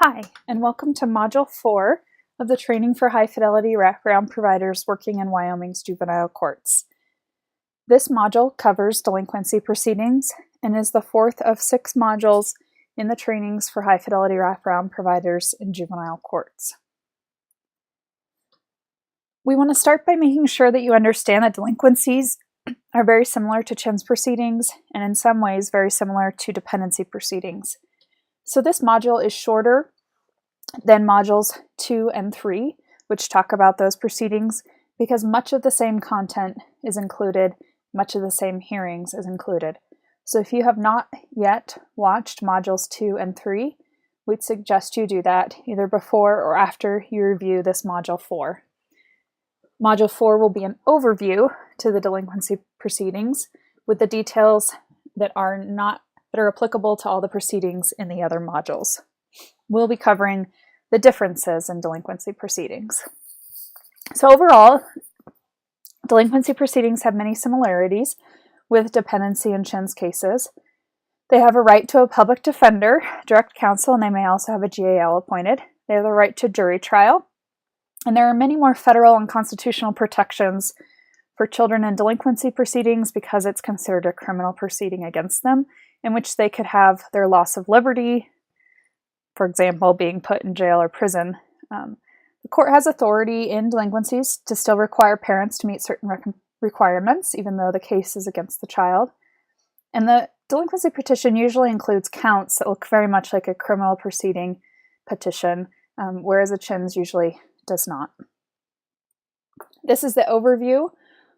Hi, and welcome to Module 4 of the Training for High Fidelity Wraparound Providers Working in Wyoming's Juvenile Courts. This module covers delinquency proceedings and is the fourth of 6 modules in the Trainings for High Fidelity Wraparound Providers in Juvenile Courts. We want to start by making sure that you understand that delinquencies are very similar to CHINS proceedings and in some ways very similar to dependency proceedings. So this module is shorter than modules 2 and 3, which talk about those proceedings, because much of the same content is included, much of the same hearings is included. So if you have not yet watched modules 2 and 3, we'd suggest you do that either before or after you review this module 4. Module 4 will be an overview to the delinquency proceedings with the details that are applicable to all the proceedings in the other modules. We'll be covering the differences in delinquency proceedings. So overall, delinquency proceedings have many similarities with dependency and CHINS cases. They have a right to a public defender, direct counsel, and they may also have a GAL appointed. They have the right to jury trial. And there are many more federal and constitutional protections for children in delinquency proceedings because it's considered a criminal proceeding against them, in which they could have their loss of liberty, for example, being put in jail or prison. The court has authority in delinquencies to still require parents to meet certain requirements, even though the case is against the child. And the delinquency petition usually includes counts that look very much like a criminal proceeding petition, whereas a CHINS usually does not. This is the overview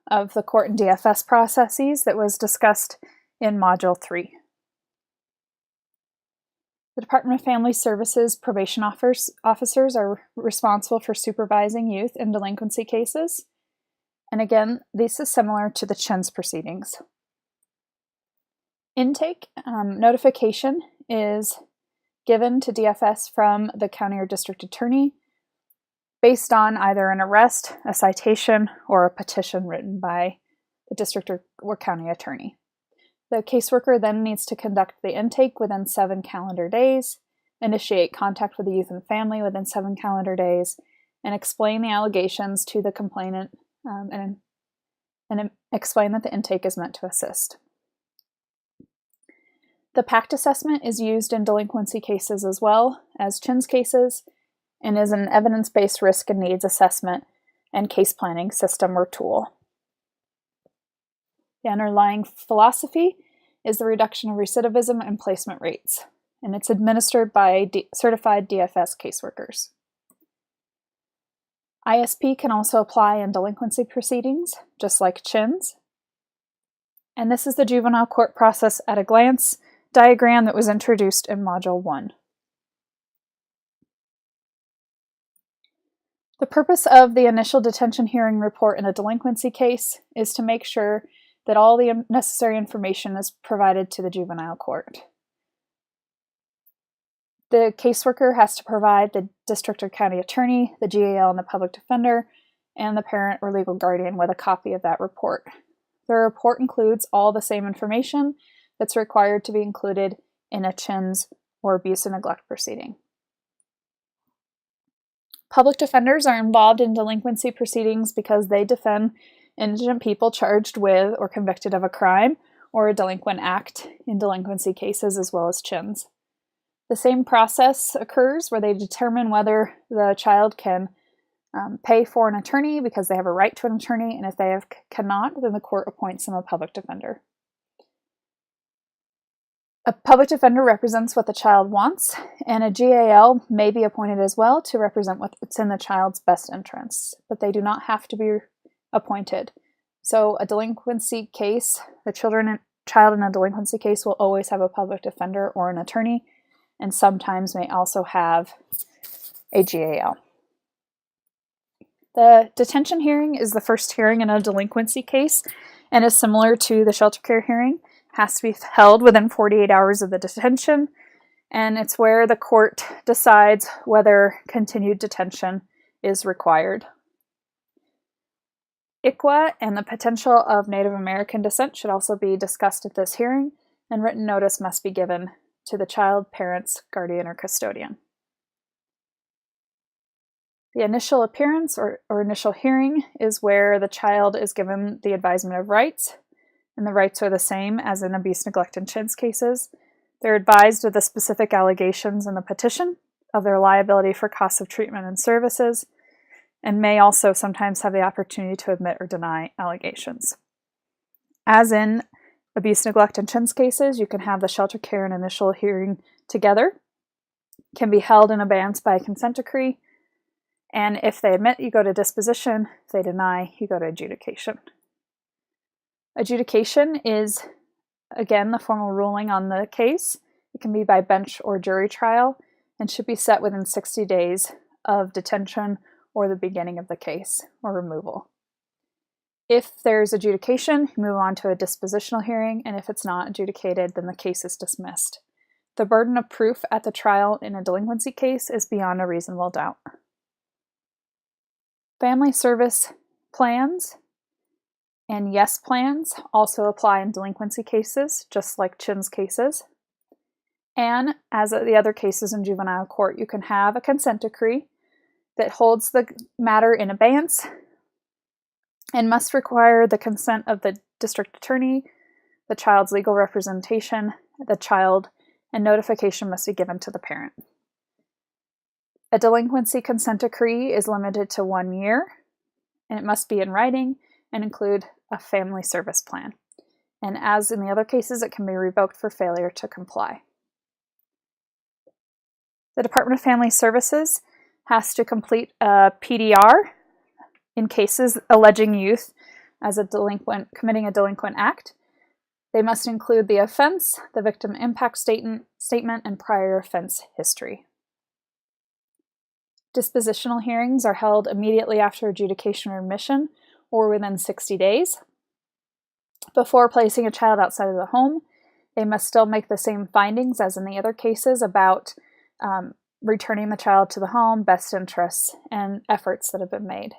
of the court and DFS processes that was discussed in Module 3. The Department of Family Services probation officers are responsible for supervising youth in delinquency cases. And again, this is similar to the CHINS proceedings. Intake notification is given to DFS from the county or district attorney based on either an arrest, a citation, or a petition written by the district or county attorney. The caseworker then needs to conduct the intake within 7 calendar days, initiate contact with the youth and family within 7 calendar days, and explain the allegations to the complainant and explain that the intake is meant to assist. The PACT assessment is used in delinquency cases as well as CHINS cases and is an evidence-based risk and needs assessment and case planning system or tool. The underlying philosophy is the reduction of recidivism and placement rates, and it's administered by certified DFS caseworkers. ISP can also apply in delinquency proceedings, just like CHINS. And this is the juvenile court process at a glance diagram that was introduced in Module 1. The purpose of the initial detention hearing report in a delinquency case is to make sure that all the necessary information is provided to the juvenile court. The caseworker has to provide the district or county attorney, the GAL and the public defender, and the parent or legal guardian with a copy of that report. The report includes all the same information that's required to be included in a CHINS or abuse and neglect proceeding. Public defenders are involved in delinquency proceedings because they defend indigent people charged with or convicted of a crime or a delinquent act in delinquency cases as well as CHINS. The same process occurs where they determine whether the child can pay for an attorney because they have a right to an attorney, and if they cannot, then the court appoints them a public defender. A public defender represents what the child wants, and a GAL may be appointed as well to represent what's in the child's best interests, but they do not have to be appointed. So a delinquency case, the child in a delinquency case will always have a public defender or an attorney, and sometimes may also have a GAL. The detention hearing is the first hearing in a delinquency case and is similar to the shelter care hearing. It has to be held within 48 hours of the detention, and it's where the court decides whether continued detention is required. ICWA and the potential of Native American descent should also be discussed at this hearing, and written notice must be given to the child, parents, guardian, or custodian. The initial appearance or initial hearing is where the child is given the advisement of rights, and the rights are the same as in abuse, neglect, and CHIDS cases. They're advised of the specific allegations in the petition, of their liability for costs of treatment and services, and may also sometimes have the opportunity to admit or deny allegations. As in abuse, neglect, and CHIDS cases, you can have the shelter care and initial hearing together, can be held in abeyance by a consent decree, and if they admit, you go to disposition. If they deny, you go to adjudication. Adjudication is, again, the formal ruling on the case. It can be by bench or jury trial and should be set within 60 days of detention or the beginning of the case or removal. If there's adjudication, you move on to a dispositional hearing, and if it's not adjudicated, then the case is dismissed. The burden of proof at the trial in a delinquency case is beyond a reasonable doubt. Family service plans and YES plans also apply in delinquency cases, just like CHIDS cases. And as the other cases in juvenile court, you can have a consent decree that holds the matter in abeyance and must require the consent of the district attorney, the child's legal representation, the child, and notification must be given to the parent. A delinquency consent decree is limited to 1 year, and it must be in writing and include a family service plan. And as in the other cases, it can be revoked for failure to comply. The Department of Family Services has to complete a PDR in cases alleging youth as a delinquent committing a delinquent act. They must include the offense, the victim impact statement, and prior offense history. Dispositional hearings are held immediately after adjudication or admission or within 60 days. Before placing a child outside of the home, they must still make the same findings as in the other cases about returning the child to the home, best interests, and efforts that have been made.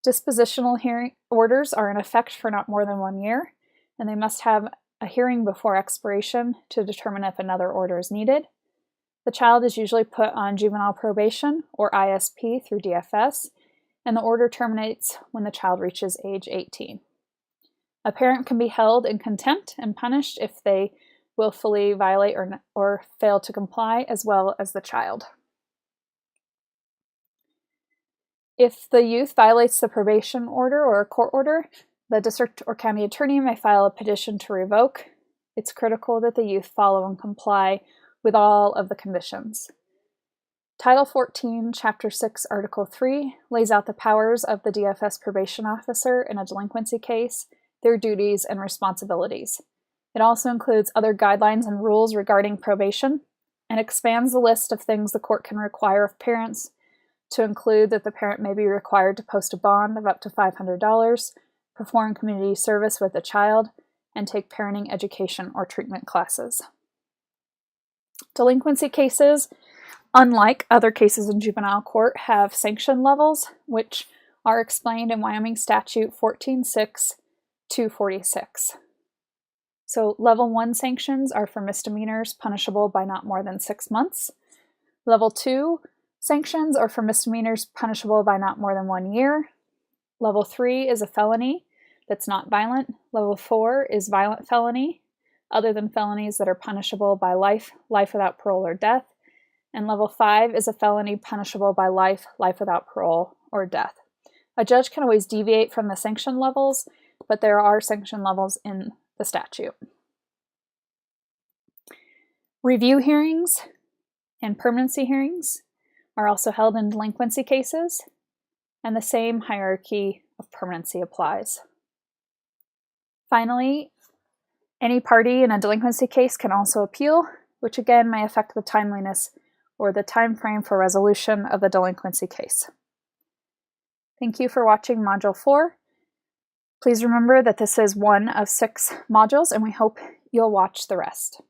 Dispositional hearing orders are in effect for not more than 1 year, and they must have a hearing before expiration to determine if another order is needed. The child is usually put on juvenile probation or ISP through DFS, and the order terminates when the child reaches age 18. A parent can be held in contempt and punished if they willfully violate or fail to comply, as well as the child. If the youth violates the probation order or a court order, the district or county attorney may file a petition to revoke. It's critical that the youth follow and comply with all of the conditions. Title 14, Chapter 6, Article 3 lays out the powers of the DFS probation officer in a delinquency case, their duties and responsibilities. It also includes other guidelines and rules regarding probation and expands the list of things the court can require of parents to include that the parent may be required to post a bond of up to $500, perform community service with the child, and take parenting education or treatment classes. Delinquency cases, unlike other cases in juvenile court, have sanction levels, which are explained in Wyoming Statute 14.6.246. So level 1 sanctions are for misdemeanors punishable by not more than 6 months. Level 2 sanctions are for misdemeanors punishable by not more than 1 year. Level 3 is a felony that's not violent. Level 4 is violent felony, other than felonies that are punishable by life, life without parole, or death. And level 5 is a felony punishable by life, life without parole, or death. A judge can always deviate from the sanction levels, but there are sanction levels in the statute. Review hearings and permanency hearings are also held in delinquency cases, and the same hierarchy of permanency applies. Finally, any party in a delinquency case can also appeal, which again may affect the timeliness or the time frame for resolution of the delinquency case. Thank you for watching Module 4. Please remember that this is one of 6 modules, and we hope you'll watch the rest.